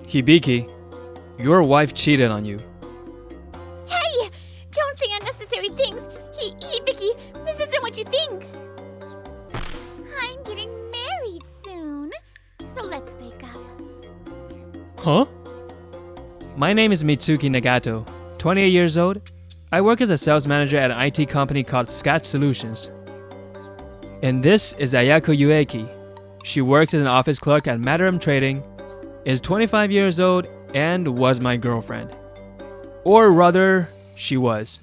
Hibiki, your wife cheated on you. Hey! Don't say unnecessary things! Vicky, this isn't what you think! I'm getting married soon, so let's break up. Huh? My name is Mitsuki Nagato, 28 years old. I work as a sales manager at an IT company called Scat Solutions. And this is Ayako Ueki. She works as an office clerk at Madaram Trading, is 25 years old, and was my girlfriend. Or rather, she was.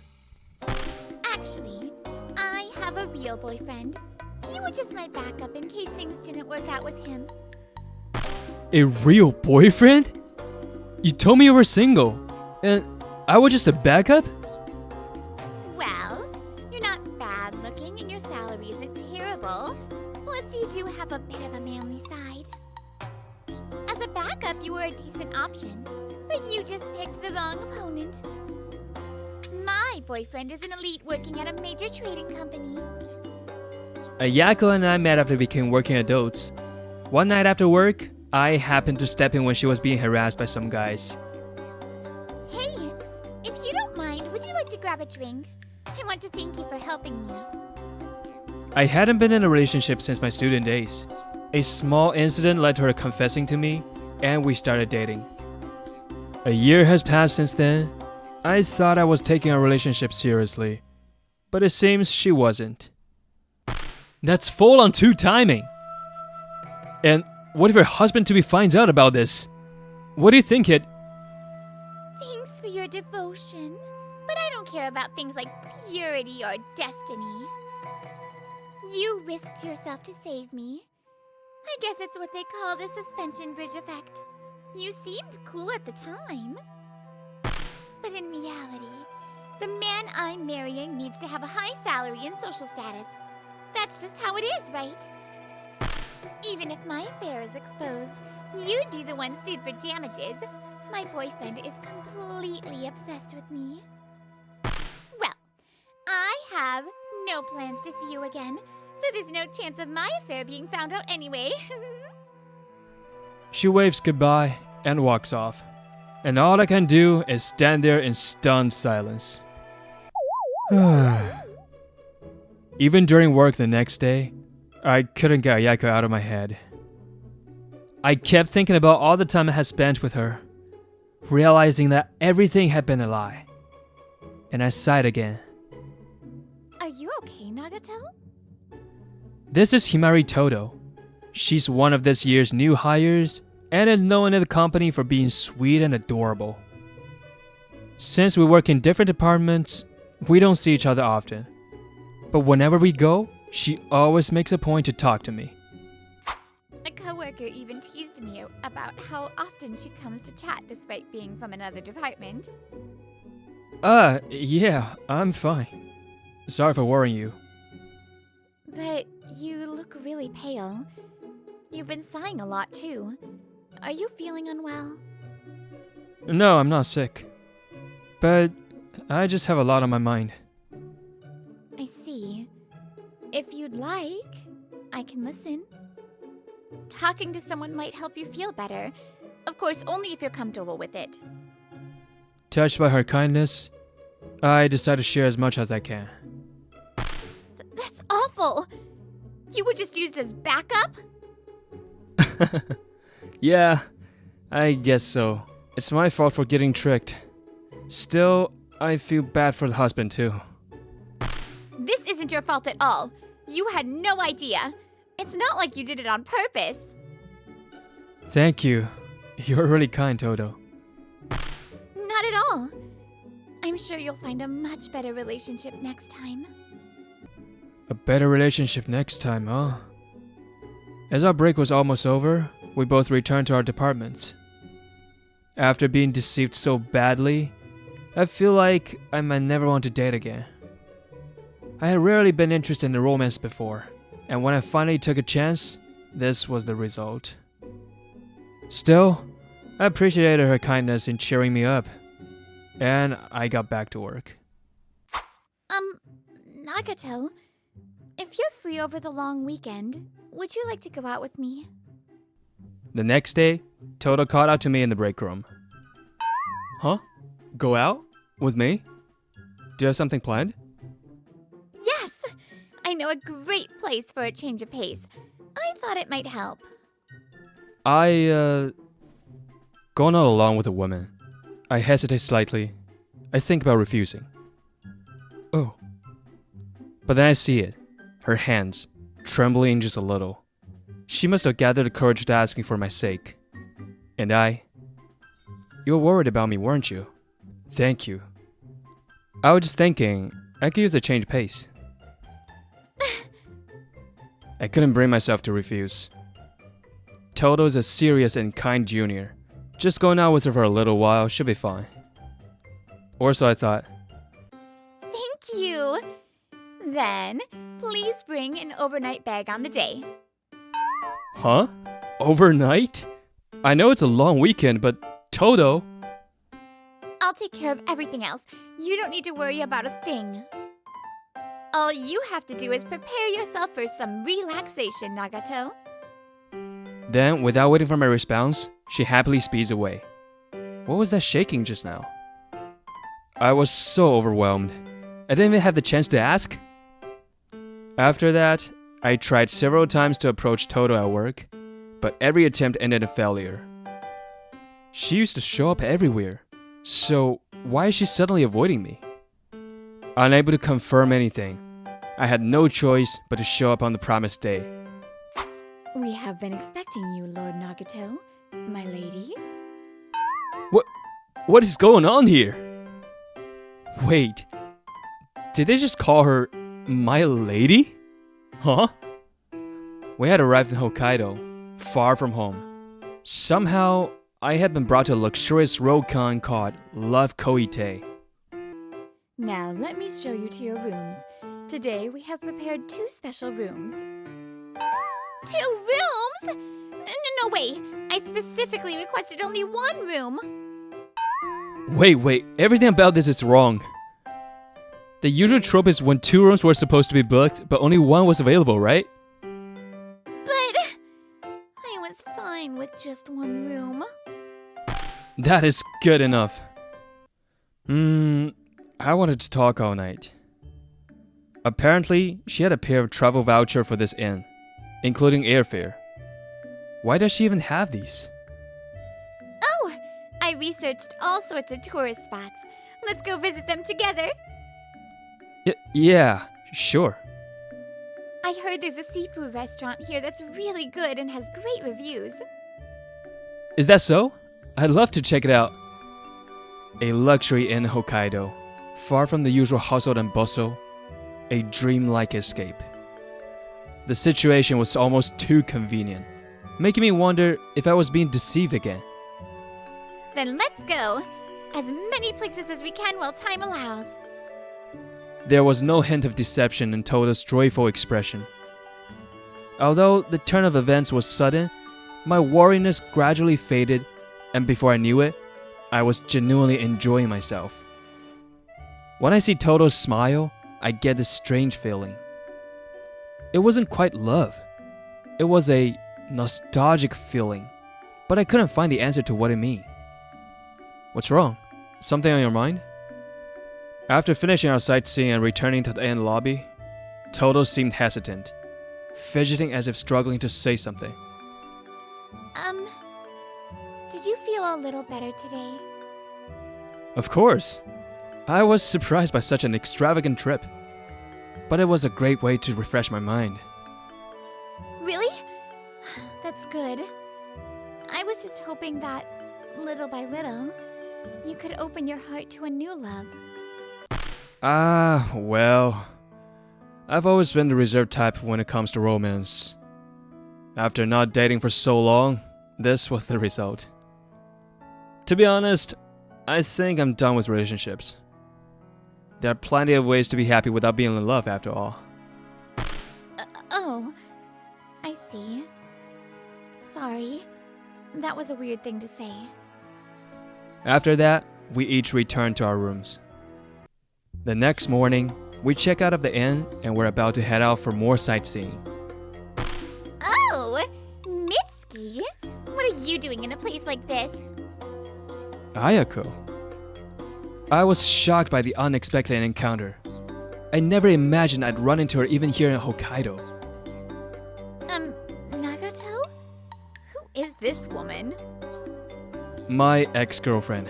Actually, I have a real boyfriend. You were just my backup in case things didn't work out with him. A real boyfriend? You told me you were single, and I was just a backup? Well, you're not bad looking and your salary isn't terrible. Plus, you do have a bit of a manly side. As a backup, you were a decent option, but you just picked the wrong opponent. My boyfriend is an elite working at a major trading company. Ayako and I met after we became working adults. One night after work, I happened to step in when she was being harassed by some guys. Hey, if you don't mind, would you like to grab a drink? I want to thank you for helping me. I hadn't been in a relationship since my student days. A small incident led to her confessing to me, and we started dating. A year has passed since then. I thought I was taking our relationship seriously, but it seems she wasn't. That's full-on two-timing! And what if her husband-to-be finds out about this? What do you think, it? Thanks for your devotion, but I don't care about things like purity or destiny. You risked yourself to save me. I guess it's what they call the suspension bridge effect. You seemed cool at the time. But in reality, the man I'm marrying needs to have a high salary and social status. That's just how it is, right? Even if my affair is exposed, you'd be the one sued for damages. My boyfriend is completely obsessed with me. Well, I have no plans to see you again, so there's no chance of my affair being found out anyway. She waves goodbye and walks off. And all I can do is stand there in stunned silence. Even during work the next day, I couldn't get Ayako out of my head. I kept thinking about all the time I had spent with her, realizing that everything had been a lie. And I sighed again. Are you okay, Nagato? This is Himari Todo. She's one of this year's new hires and is known in the company for being sweet and adorable. Since we work in different departments, we don't see each other often. But whenever we go, she always makes a point to talk to me. A coworker even teased me about how often she comes to chat despite being from another department. Yeah, I'm fine. Sorry for worrying you. But you look really pale. You've been sighing a lot too. Are you feeling unwell? No, I'm not sick. But I just have a lot on my mind. I see. If you'd like, I can listen. Talking to someone might help you feel better. Of course, only if you're comfortable with it. Touched by her kindness, I decide to share as much as I can. That's awful! You were just used as backup? Yeah, I guess so. It's my fault for getting tricked. Still, I feel bad for the husband too. This isn't your fault at all. You had no idea. It's not like you did it on purpose. Thank you. You're really kind, Todo. Not at all. I'm sure you'll find a much better relationship next time. A better relationship next time, huh? As our break was almost over, we both returned to our departments. After being deceived so badly, I feel like I might never want to date again. I had rarely been interested in romance before, and when I finally took a chance, this was the result. Still, I appreciated her kindness in cheering me up, and I got back to work. Nagato, if you're free over the long weekend, would you like to go out with me? The next day, Toto called out to me in the break room. Huh? Go out? With me? Do you have something planned? Yes! I know a great place for a change of pace. I thought it might help. Going out alone with a woman. I hesitate slightly. I think about refusing. Oh. But then I see it. Her hands, trembling just a little. She must have gathered the courage to ask me for my sake. And you were worried about me, weren't you? Thank you. I was just thinking, I could use a change of pace. I couldn't bring myself to refuse. Toto is a serious and kind junior. Just going out with her for a little while should be fine. Or so I thought. Thank you. Then, please bring an overnight bag on the day. Huh? Overnight? I know it's a long weekend, but Toto... I'll take care of everything else. You don't need to worry about a thing. All you have to do is prepare yourself for some relaxation, Nagato. Then, without waiting for my response, she happily speeds away. What was that shaking just now? I was so overwhelmed. I didn't even have the chance to ask. After that, I tried several times to approach Toto at work, but every attempt ended in failure. She used to show up everywhere, so why is she suddenly avoiding me? Unable to confirm anything, I had no choice but to show up on the promised day. We have been expecting you, Lord Nagato, my lady. What is going on here? Wait, did they just call her my lady? Huh? We had arrived in Hokkaido, far from home. Somehow, I had been brought to a luxurious ryokan called Love Koite. Now let me show you to your rooms. Today we have prepared 2 special rooms. 2 rooms? No way! I specifically requested only 1 room. Wait, everything about this is wrong. The usual trope is when 2 rooms were supposed to be booked, but only 1 was available, right? But I was fine with just 1 room. That is good enough. I wanted to talk all night. Apparently, she had a pair of travel voucher for this inn, including airfare. Why does she even have these? Oh! I researched all sorts of tourist spots. Let's go visit them together. Yeah, sure. I heard there's a seafood restaurant here that's really good and has great reviews. Is that so? I'd love to check it out. A luxury inn in Hokkaido, far from the usual hustle and bustle, a dreamlike escape. The situation was almost too convenient, making me wonder if I was being deceived again. Then let's go. As many places as we can while time allows. There was no hint of deception in Toto's joyful expression. Although the turn of events was sudden, my worriness gradually faded, and before I knew it, I was genuinely enjoying myself. When I see Toto smile, I get this strange feeling. It wasn't quite love. It was a nostalgic feeling, but I couldn't find the answer to what it meant. What's wrong? Something on your mind? After finishing our sightseeing and returning to the inn lobby, Toto seemed hesitant, fidgeting as if struggling to say something. Did you feel a little better today? Of course. I was surprised by such an extravagant trip, but it was a great way to refresh my mind. Really? That's good. I was just hoping that, little by little, you could open your heart to a new love. Well, I've always been the reserved type when it comes to romance. After not dating for so long, this was the result. To be honest, I think I'm done with relationships. There are plenty of ways to be happy without being in love after all. Oh, I see. Sorry. That was a weird thing to say. After that, we each returned to our rooms. The next morning, we check out of the inn and we're about to head out for more sightseeing. Oh, Mitsuki, what are you doing in a place like this? Ayako. I was shocked by the unexpected encounter. I never imagined I'd run into her even here in Hokkaido. Nagato? Who is this woman? My ex-girlfriend,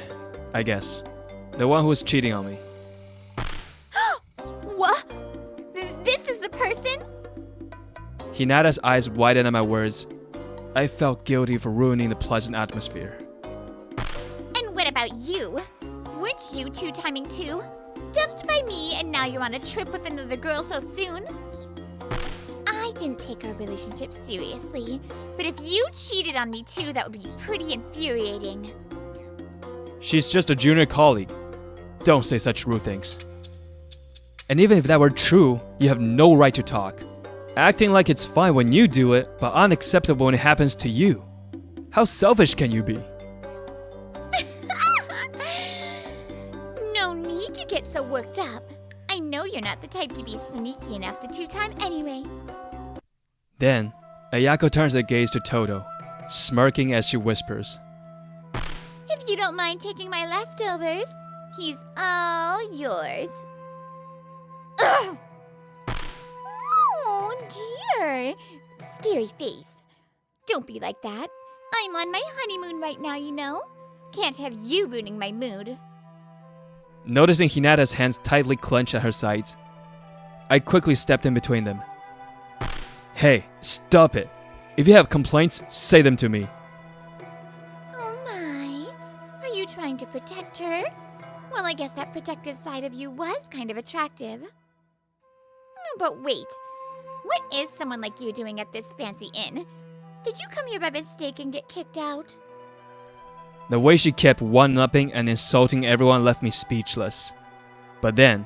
I guess. The one who was cheating on me. What? This is the person? Hinata's eyes widened at my words. I felt guilty for ruining the pleasant atmosphere. And what about you? Weren't you two-timing too? Dumped by me and now you're on a trip with another girl so soon? I didn't take our relationship seriously, but if you cheated on me too, that would be pretty infuriating. She's just a junior colleague. Don't say such rude things. And even if that were true, you have no right to talk. Acting like it's fine when you do it, but unacceptable when it happens to you. How selfish can you be? No need to get so worked up. I know you're not the type to be sneaky enough to two-time anyway. Then, Ayako turns her gaze to Toto, smirking as she whispers. If you don't mind taking my leftovers, he's all yours. Ugh! Oh dear! Scary face. Don't be like that. I'm on my honeymoon right now, you know. Can't have you ruining my mood. Noticing Hinata's hands tightly clenched at her sides, I quickly stepped in between them. Hey, stop it. If you have complaints, say them to me. Oh my. Are you trying to protect her? Well, I guess that protective side of you was kind of attractive. But wait. What is someone like you doing at this fancy inn? Did you come here by mistake and get kicked out? The way she kept one-upping and insulting everyone left me speechless. But then...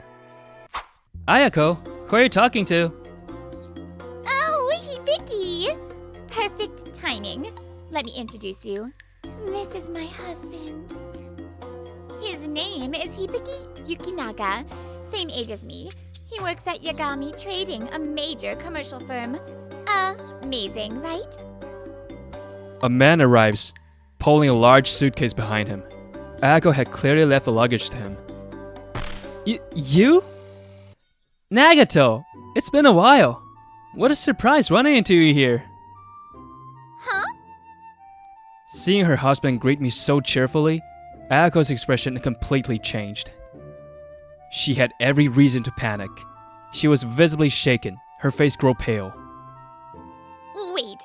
Ayako, who are you talking to? Oh, Hibiki! Perfect timing. Let me introduce you. This is my husband. His name is Hibiki Yukinaga, same age as me. He works at Yagami Trading, a major commercial firm. Amazing, right? A man arrives, pulling a large suitcase behind him. Ayako had clearly left the luggage to him. You? Nagato! It's been a while. What a surprise running into you here. Huh? Seeing her husband greet me so cheerfully, Ayako's expression completely changed. She had every reason to panic. She was visibly shaken, her face grew pale. Wait,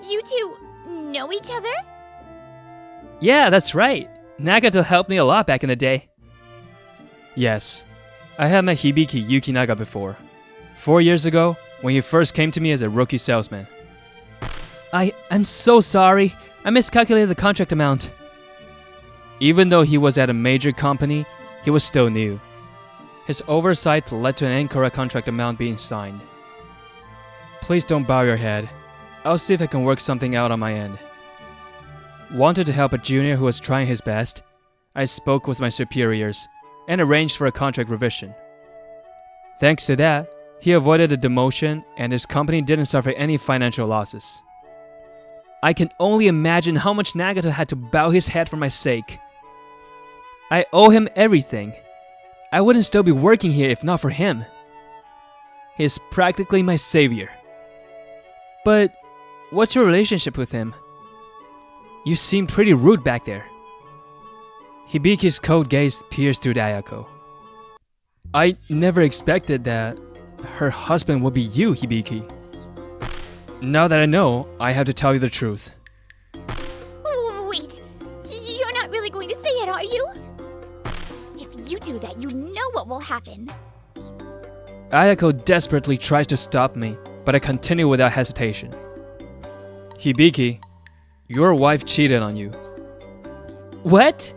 you two know each other? Yeah, that's right. Nagato helped me a lot back in the day. Yes, I had met Hibiki Yukinaga before. 4 years ago, when he first came to me as a rookie salesman. I'm so sorry. I miscalculated the contract amount. Even though he was at a major company, he was still new. His oversight led to an incorrect contract amount being signed. Please don't bow your head. I'll see if I can work something out on my end. Wanted to help a junior who was trying his best, I spoke with my superiors and arranged for a contract revision. Thanks to that, he avoided a demotion and his company didn't suffer any financial losses. I can only imagine how much Nagato had to bow his head for my sake. I owe him everything. I wouldn't still be working here if not for him. He is practically my savior. But what's your relationship with him? You seemed pretty rude back there. Hibiki's cold gaze pierced through Ayako. I never expected that her husband would be you, Hibiki. Now that I know, I have to tell you the truth. Wait, you're not really going to say it, are you? If you do that, you know what will happen. Ayako desperately tries to stop me, but I continue without hesitation. Hibiki, your wife cheated on you. What?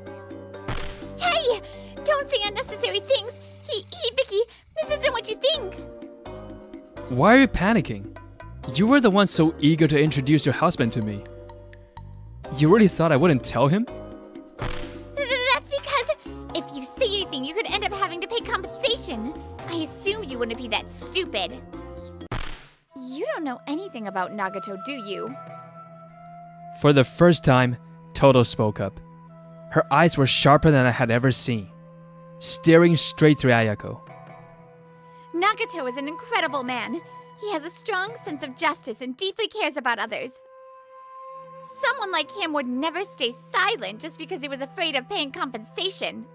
Hey! Don't say unnecessary things! Hibiki, this isn't what you think! Why are you panicking? You were the one so eager to introduce your husband to me. You really thought I wouldn't tell him? That's because if you say anything, you could end up having to pay compensation. I assumed you wouldn't be that stupid. You don't know anything about Nagato, do you? For the first time, Toto spoke up. Her eyes were sharper than I had ever seen, staring straight through Ayako. Nagato is an incredible man. He has a strong sense of justice and deeply cares about others. Someone like him would never stay silent just because he was afraid of paying compensation.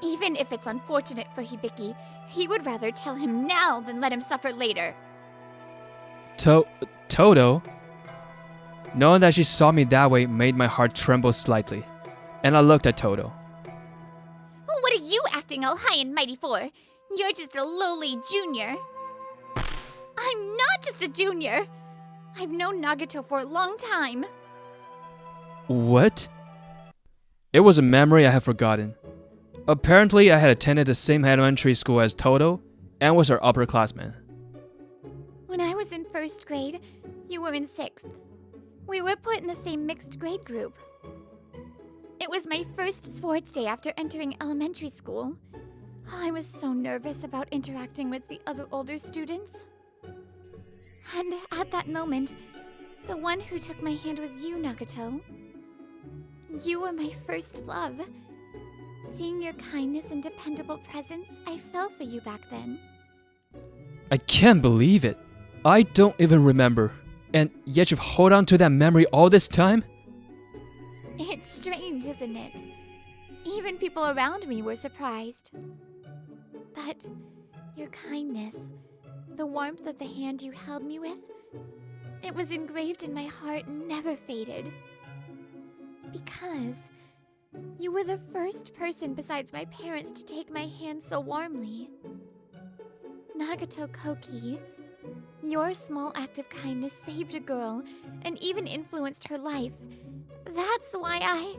Even if it's unfortunate for Hibiki, he would rather tell him now than let him suffer later. Toto? Knowing that she saw me that way made my heart tremble slightly, and I looked at Toto. What are you acting all high and mighty for? You're just a lowly junior. I'm not just a junior. I've known Nagato for a long time. What? It was a memory I had forgotten. Apparently, I had attended the same elementary school as Toto and was her upperclassman. When I was in 1st grade, you were in 6th. We were put in the same mixed grade group. It was my first sports day after entering elementary school. I was so nervous about interacting with the other older students. And at that moment, the one who took my hand was you, Nagato. You were my first love. Seeing your kindness and dependable presence, I fell for you back then. I can't believe it. I don't even remember. And yet you've held on to that memory all this time? It's strange, isn't it? Even people around me were surprised. But your kindness, the warmth of the hand you held me with, it was engraved in my heart and never faded. Because you were the first person besides my parents to take my hand so warmly. Nagato Koki, your small act of kindness saved a girl and even influenced her life. That's why I...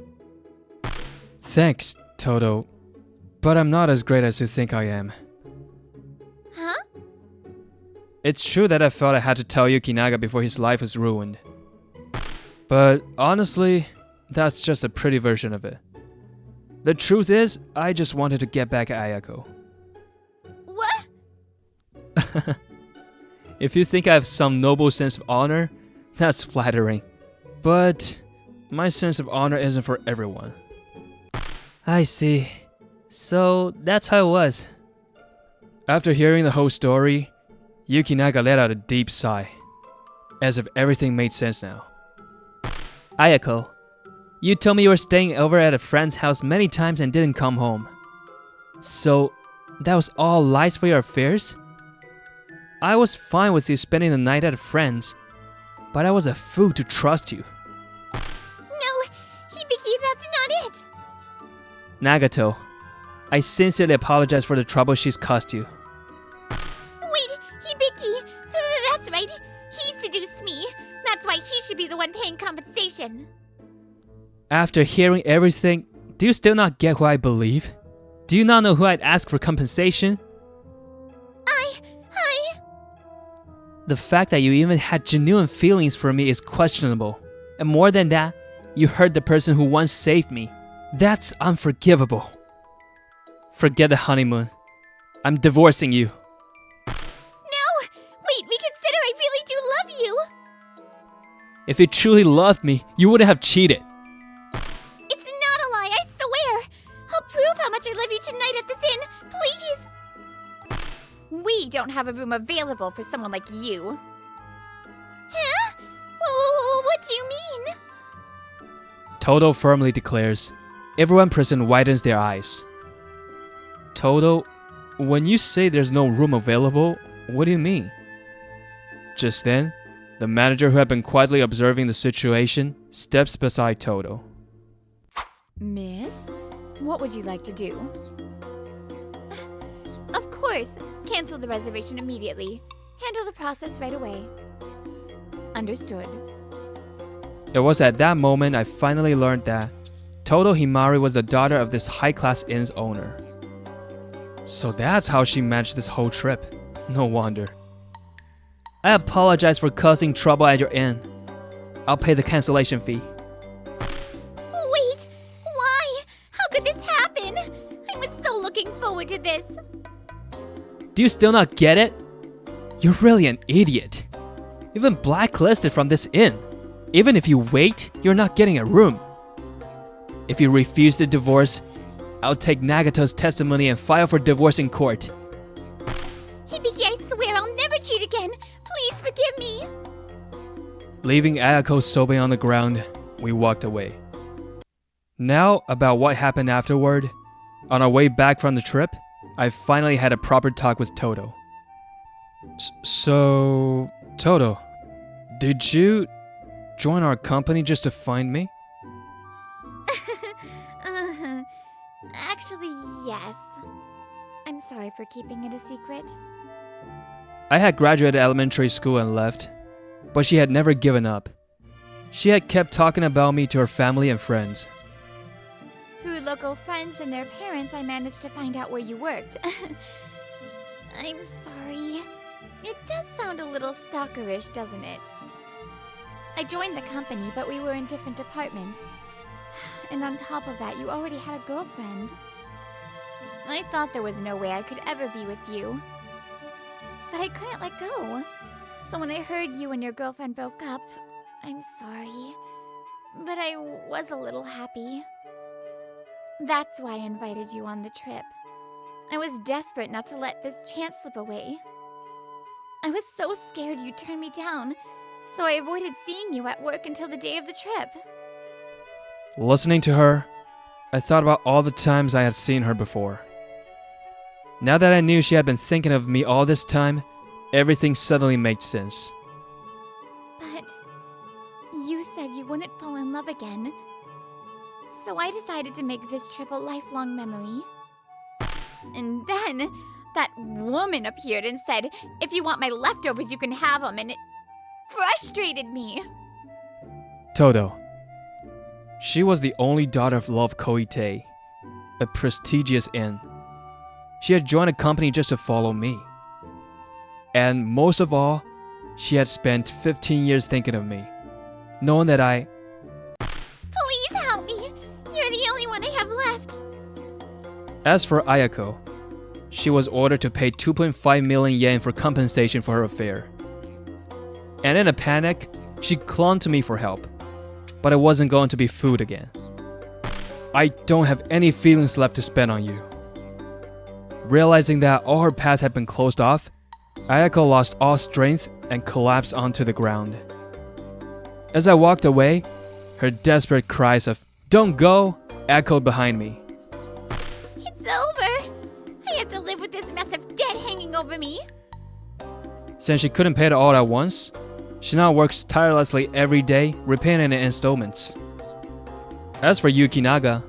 Thanks, Toto. But I'm not as great as you think I am. Huh? It's true that I felt I had to tell Yukinaga before his life was ruined. But honestly, that's just a pretty version of it. The truth is, I just wanted to get back at Ayako. What? If you think I have some noble sense of honor, that's flattering. But my sense of honor isn't for everyone. I see. So that's how it was. After hearing the whole story, Yukinaga let out a deep sigh, as if everything made sense now. Ayako, you told me you were staying over at a friend's house many times and didn't come home. So that was all lies for your affairs? I was fine with you spending the night at a friend's, but I was a fool to trust you. No, Hibiki, that's not it! Nagato, I sincerely apologize for the trouble she's caused you. Wait, Hibiki, that's right. He seduced me. That's why he should be the one paying compensation. After hearing everything, do you still not get who I believe? Do you not know who I'd ask for compensation? The fact that you even had genuine feelings for me is questionable. And more than that, you hurt the person who once saved me. That's unforgivable. Forget the honeymoon. I'm divorcing you. No! Wait, reconsider, I really do love you! If you truly loved me, you wouldn't have cheated. It's not a lie, I swear! I'll prove how much I love you tonight at this inn, please! We don't have a room available for someone like you. Huh? What do you mean? Toto firmly declares. Everyone present widens their eyes. Toto, when you say there's no room available, what do you mean? Just then, the manager who had been quietly observing the situation steps beside Toto. Miss, what would you like to do? Of course. Cancel the reservation immediately. Handle the process right away. Understood. It was at that moment I finally learned that Toto Himari was the daughter of this high-class inn's owner. So that's how she managed this whole trip. No wonder. I apologize for causing trouble at your inn. I'll pay the cancellation fee. Wait! Why? How could this happen? I was so looking forward to this. Do you still not get it? You're really an idiot. You've been blacklisted from this inn. Even if you wait, you're not getting a room. If you refuse the divorce, I'll take Nagato's testimony and file for divorce in court. Hibiki, I swear I'll never cheat again. Please forgive me. Leaving Ayako sobbing on the ground, we walked away. Now, about what happened afterward. On our way back from the trip, I finally had a proper talk with Toto. So, Toto, did you join our company just to find me? Actually, yes. I'm sorry for keeping it a secret. I had graduated elementary school and left, but she had never given up. She had kept talking about me to her family and friends. Through local friends and their parents, I managed to find out where you worked. I'm sorry. It does sound a little stalkerish, doesn't it? I joined the company, but we were in different departments. And on top of that, you already had a girlfriend. I thought there was no way I could ever be with you. But I couldn't let go. So when I heard you and your girlfriend broke up, I'm sorry. But I was a little happy. That's why I invited you on the trip. I was desperate not to let this chance slip away. I was so scared you'd turn me down, so I avoided seeing you at work until the day of the trip. Listening to her, I thought about all the times I had seen her before. Now that I knew she had been thinking of me all this time, everything suddenly made sense. But you said you wouldn't fall in love again. So I decided to make this trip a lifelong memory. And then that woman appeared and said, if you want my leftovers, you can have them, and it frustrated me. Toto. She was the only daughter of Love Koite, a prestigious inn. She had joined a company just to follow me. And most of all, she had spent 15 years thinking of me, knowing that Please help me! You're the only one I have left. As for Ayako, she was ordered to pay 2.5 million yen for compensation for her affair. And in a panic, she clung to me for help. But it wasn't going to be food again. I don't have any feelings left to spend on you. Realizing that all her paths had been closed off, Ayako lost all strength and collapsed onto the ground. As I walked away, her desperate cries of, "Don't go!" echoed behind me. It's over! I have to live with this mess of debt hanging over me. Since she couldn't pay it all at once, she now works tirelessly every day, repaying it in installments. As for Yukinaga,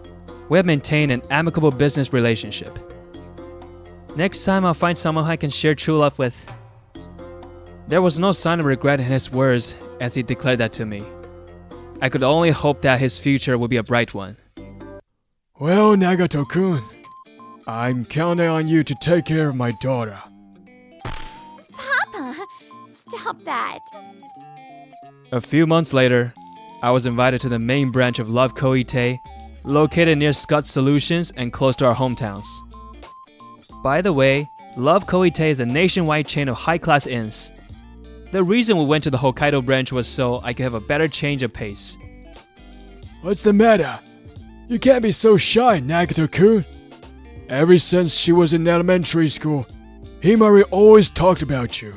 we have maintained an amicable business relationship. Next time I'll find someone I can share true love with. There was no sign of regret in his words as he declared that to me. I could only hope that his future would be a bright one. Well, Nagato-kun, I'm counting on you to take care of my daughter. Papa, stop that. A few months later, I was invited to the main branch of Love Koite, located near Scott Solutions and close to our hometowns. By the way, Love Koite is a nationwide chain of high-class inns. The reason we went to the Hokkaido branch was so I could have a better change of pace. What's the matter? You can't be so shy, Nagato-kun. Ever since she was in elementary school, Himari always talked about you.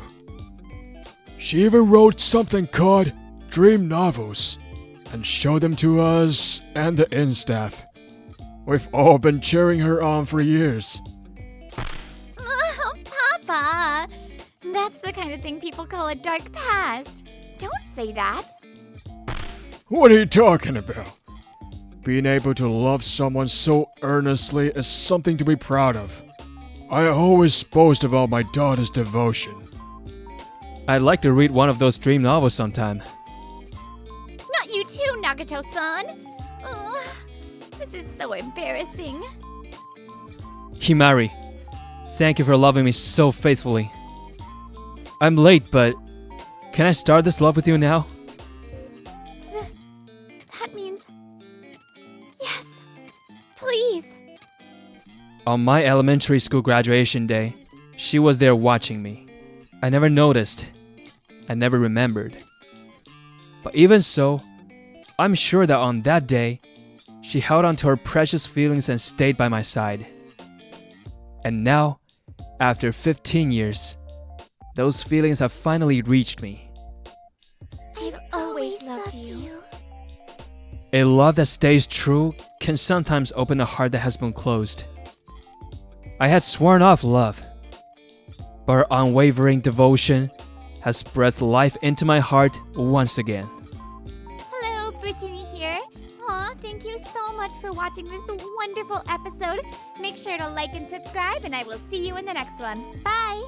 She even wrote something called dream novels and showed them to us and the inn staff. We've all been cheering her on for years. Oh, Papa! That's the kind of thing people call a dark past. Don't say that. What are you talking about? Being able to love someone so earnestly is something to be proud of. I always boast about my daughter's devotion. I'd like to read one of those dream novels sometime. Not you too, Nagato-san. Oh, this is so embarrassing. Himari, thank you for loving me so faithfully. I'm late, but can I start this love with you now? That means... Yes. Please. On my elementary school graduation day, she was there watching me. I never noticed. I never remembered. But even so, I'm sure that on that day, she held on to her precious feelings and stayed by my side. And now, after 15 years, those feelings have finally reached me. I've always loved you. A love that stays true can sometimes open a heart that has been closed. I had sworn off love, but her unwavering devotion has breathed life into my heart once again. Hello, Brittany here. Aw, thank you so much for watching this wonderful episode. Make sure to like and subscribe, and I will see you in the next one. Bye!